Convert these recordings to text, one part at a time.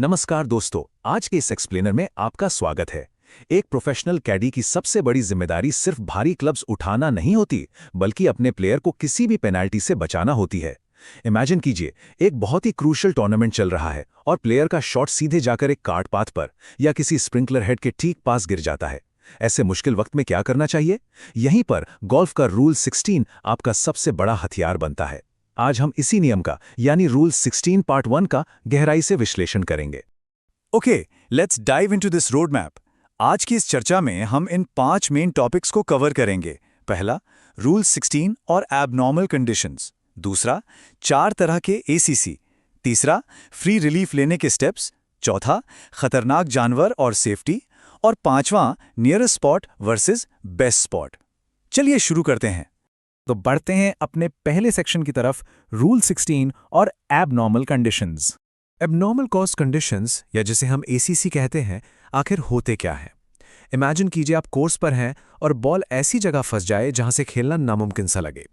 नमस्कार दोस्तों, आज के इस एक्सप्लेनर में आपका स्वागत है। एक प्रोफेशनल कैडी की सबसे बड़ी जिम्मेदारी सिर्फ भारी क्लब्स उठाना नहीं होती, बल्कि अपने प्लेयर को किसी भी पेनाल्टी से बचाना होती है। इमेजिन कीजिए, एक बहुत ही क्रूशियल टूर्नामेंट चल रहा है और प्लेयर का शॉट सीधे जाकर एक कार्ट पाथ पर या किसी स्प्रिंकलर हेड के ठीक पास गिर जाता है। ऐसे मुश्किल वक्त में क्या करना चाहिए? यहीं पर गोल्फ का रूल 16 आपका सबसे बड़ा हथियार बनता है। आज हम इसी नियम का यानी रूल 16 पार्ट 1 का गहराई से विश्लेषण करेंगे। Okay, let's dive into this road map. आज की इस चर्चा में हम इन 5 मेन टॉपिक्स को कवर करेंगे। पहला, रूल 16 और एबनॉर्मल कंडीशंस। दूसरा, 4 तरह के एसीसी। तीसरा, फ्री रिलीफ लेने के स्टेप्स। चौथा, खतरनाक जानवर और सेफ्टी। और पांचवां, nearest spot versus best spot. चलिए शुरू करते हैं। तो बढ़ते हैं अपने पहले सेक्शन की तरफ, रूल 16 और abnormal conditions. Abnormal cause conditions या जिसे हम एसीसी कहते हैं, आखिर होते क्या है? इमेजिन कीजिए आप कोर्स पर हैं और बॉल ऐसी जगह फंस जाए जहां से खेलना नामुमकिन सा लगे।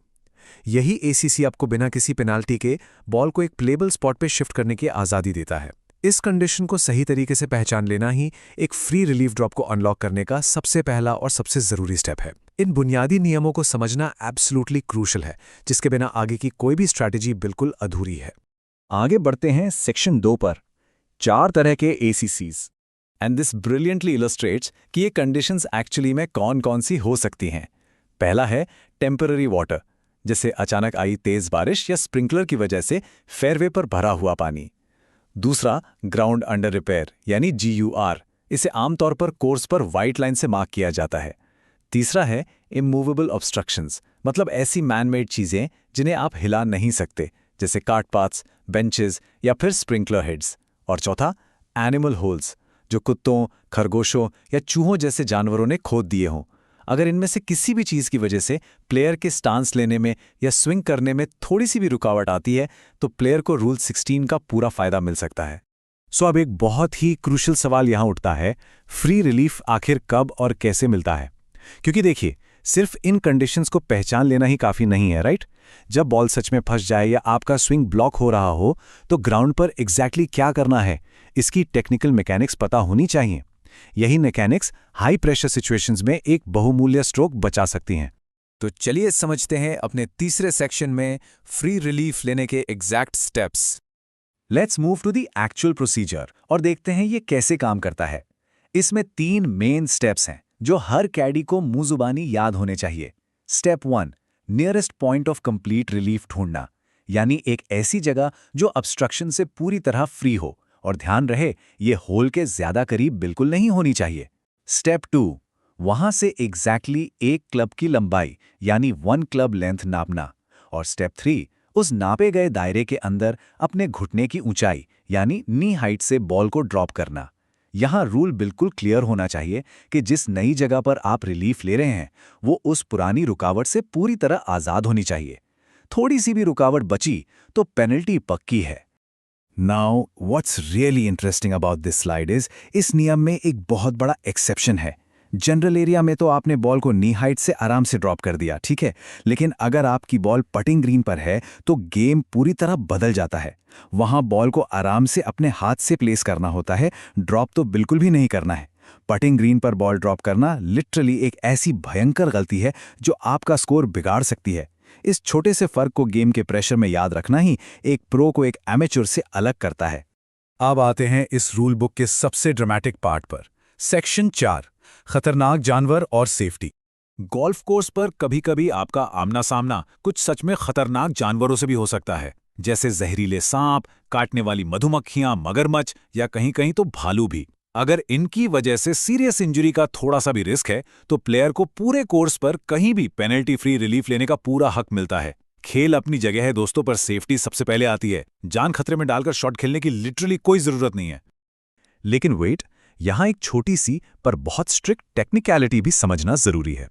यही एसीसी आपको बिना किसी पेनाल्टी के बॉल को एक प्लेबल स्पॉट पे शिफ्ट करने की आज़ादी देता है। इस कंडीशन को सही तरीके से पहचान लेना ही एक फ्री रिलीफ ड्रॉप को अनलॉक करने का सबसे पहला और सबसे ज़रूरी स्टेप है। इन बुनियादी नियमों को समझना एब्सोल्युटली क्रूशल है, जिसके बिना आगे की कोई भी स्ट्रैटेजी बिल्कुल अधूरी है। आगे बढ़ते हैं सेक्शन 2 पर, 4 तरह के एसीसीज। एंड दिस ब्रिलियंटली इलस्ट्रेट्स कि ये कंडीशंस एक्चुअली में कौन-कौन सी हो सकती हैं। पहला है टेम्पररी वाटर, जैसे अचानक आई तेज बारिश या स्प्रिंकलर की वजह से फेयरवे पर भरा हुआ पानी। दूसरा, ग्राउंड अंडर रिपेयर यानी GUR। इसे आमतौर पर कोर्स पर वाइट लाइन से मार्क किया जाता है। तीसरा है इमूवेबल ऑब्स्ट्रक्शंस, मतलब ऐसी मैन मेड चीज़ें जिन्हें आप हिला नहीं सकते, जैसे कार्ट पाथ्स, बेंचेस या फिर स्प्रिंकलर हेड्स। और चौथा, एनिमल होल्स, जो कुत्तों, खरगोशों या चूहों जैसे जानवरों ने खोद दिए हों। अगर इनमें से किसी भी चीज़ की वजह से प्लेयर के स्टांस लेने में या स्विंग करने में थोड़ी सी भी रुकावट आती है, तो प्लेयर को रूल 16 का पूरा फायदा मिल सकता है। सो अब एक बहुत ही क्रूशियल सवाल यहाँ उठता है, फ्री रिलीफ आखिर कब और कैसे मिलता है? क्योंकि देखिए, सिर्फ इन कंडीशंस को पहचान लेना ही काफ़ी नहीं है, राइट? जब बॉल सच में फंस जाए या आपका स्विंग ब्लॉक हो रहा हो, तो ग्राउंड पर एग्जैक्टली क्या करना है, इसकी टेक्निकल मैकेनिक्स पता होनी चाहिए। यही मैकेनिक्स हाई प्रेशर सिचुएशंस में एक बहुमूल्य स्ट्रोक बचा सकती हैं। तो चलिए समझते हैं अपने तीसरे सेक्शन में फ्री रिलीफ लेने के exact steps. Let's move to the actual procedure और देखते हैं ये कैसे काम करता है। इसमें 3 मेन स्टेप्स हैं जो हर कैडी को मुंह-जुबानी याद होने चाहिए। Step 1, nearest point of complete relief ढूंढना, यानी एक ऐसी जगह जो ऑब्स्ट्रक्शन से पूरी तरह फ्री हो, और ध्यान रहे ये होल के ज्यादा करीब बिल्कुल नहीं होनी चाहिए। स्टेप 2, वहां से एग्जैक्टली एक क्लब की लंबाई यानी 1 क्लब लेंथ नापना। और स्टेप 3, उस नापे गए दायरे के अंदर अपने घुटने की ऊंचाई यानी नी हाइट से बॉल को ड्रॉप करना। यहां रूल बिल्कुल क्लियर होना चाहिए कि जिस नई जगह पर आप रिलीफ ले रहे हैं वो उस पुरानी रुकावट से पूरी तरह आजाद होनी चाहिए। थोड़ी सी भी रुकावट बची तो पेनल्टी पक्की है। Now what's really interesting about this slide is, इस नियम में एक बहुत बड़ा एक्सेप्शन है। जनरल एरिया में तो आपने बॉल को नी हाइट से आराम से ड्रॉप कर दिया, ठीक है, लेकिन अगर आपकी बॉल पटिंग ग्रीन पर है तो गेम पूरी तरह बदल जाता है। वहां बॉल को आराम से अपने हाथ से प्लेस करना होता है, ड्रॉप तो बिल्कुल भी नहीं करना है। पटिंग ग्रीन पर बॉल ड्रॉप करना लिटरली एक ऐसी भयंकर गलती है जो आपका स्कोर बिगाड़ सकती है। इस छोटे से फर्क को गेम के प्रेशर में याद रखना ही एक प्रो को एक एमेच्योर से अलग करता है। अब आते हैं इस रूल बुक के सबसे ड्रामेटिक पार्ट पर, सेक्शन 4, खतरनाक जानवर और सेफ्टी। गोल्फ कोर्स पर कभी-कभी आपका आमना सामना कुछ सच में खतरनाक जानवरों से भी हो सकता है, जैसे जहरीले सांप, काटने वाली मधुमक्खियां, मगरमच्छ या कहीं-कहीं तो भालू भी। अगर इनकी वजह से सीरियस इंजरी का थोड़ा सा भी रिस्क है, तो प्लेयर को पूरे कोर्स पर कहीं भी पेनल्टी फ्री रिलीफ लेने का पूरा हक मिलता है। खेल अपनी जगह है दोस्तों, पर सेफ्टी सबसे पहले आती है। जान खतरे में डालकर शॉट खेलने की लिटरली कोई जरूरत नहीं है। लेकिन वेट, यहां एक छोटी सी पर बहुत स्ट्रिक्ट टेक्निकलिटी भी समझना जरूरी है।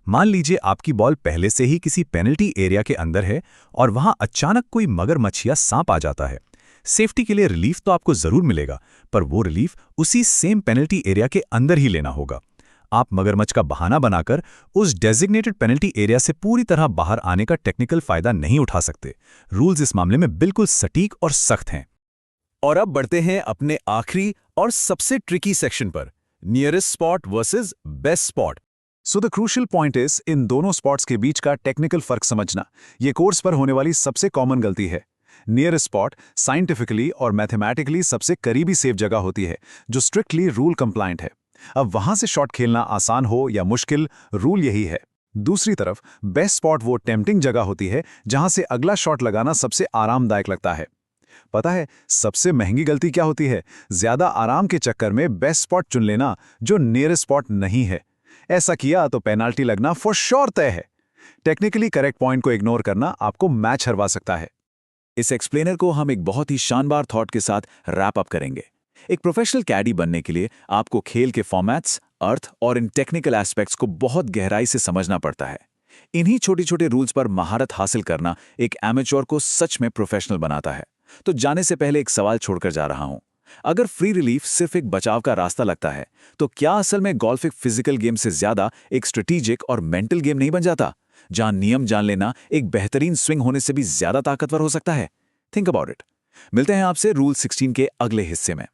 मान लीजिए आपकी बॉल पहले से ही किसी पेनल्टी एरिया के अंदर है और वहां अचानक कोई मगरमच्छ या सांप आ जाता है। सेफ्टी के लिए रिलीफ तो आपको जरूर मिलेगा, पर वो रिलीफ उसी सेम पेनल्टी एरिया के अंदर ही लेना होगा। आप मगरमच्छ का बहाना बनाकर उस डेजिग्नेटेड पेनल्टी एरिया से पूरी तरह बाहर आने का टेक्निकल फायदा नहीं उठा सकते। रूल्स इस मामले में बिल्कुल सटीक और सख्त हैं। और अब बढ़ते हैं अपने आखिरी और सबसे ट्रिकी सेक्शन पर, nearest spot versus best spot. So the crucial point is in दोनों स्पॉट्स के बीच का टेक्निकल फर्क समझना। ये कोर्स पर होने वाली सबसे कॉमन गलती है। नियरेस्ट स्पॉट साइंटिफिकली और मैथमेटिकली सबसे करीबी सेफ जगह होती है जो स्ट्रिक्टली रूल कंप्लायंट है। अब वहां से शॉट खेलना आसान हो या मुश्किल, रूल यही है। दूसरी तरफ बेस्ट स्पॉट वो टेम्पटिंग जगह होती है जहां से अगला शॉट लगाना सबसे आरामदायक लगता है। पता है सबसे महंगी गलती क्या होती है? ज्यादा आराम के चक्कर में बेस्ट स्पॉट चुन लेना जो नियरेस्ट स्पॉट नहीं है। ऐसा किया तो पेनाल्टी लगना फॉर श्योर तय है। टेक्निकली करेक्ट पॉइंट को इग्नोर करना आपको मैच हरवा सकता है। इस एक्सप्लेनर को हम एक बहुत ही शानदार थॉट के साथ रैप अप करेंगे। एक प्रोफेशनल कैडी बनने के लिए आपको खेल के फॉर्मेट्स, अर्थ और इन टेक्निकल एस्पेक्ट्स को बहुत गहराई से समझना पड़ता है। इन्हीं छोटे छोटे रूल्स पर महारत हासिल करना एक एमेच्योर को सच में प्रोफेशनल बनाता है। तो जाने से पहले एक सवाल छोड़कर जा रहा हूं। अगर फ्री रिलीफ सिर्फ एक बचाव का रास्ता लगता है, तो क्या असल में गोल्फ एक फिजिकल गेम से ज्यादा एक स्ट्रेटेजिक और मेंटल गेम नहीं बन जाता, जहां नियम जान लेना एक बेहतरीन स्विंग होने से भी ज्यादा ताकतवर हो सकता है? Think about it. मिलते हैं आपसे रूल 16 के अगले हिस्से में।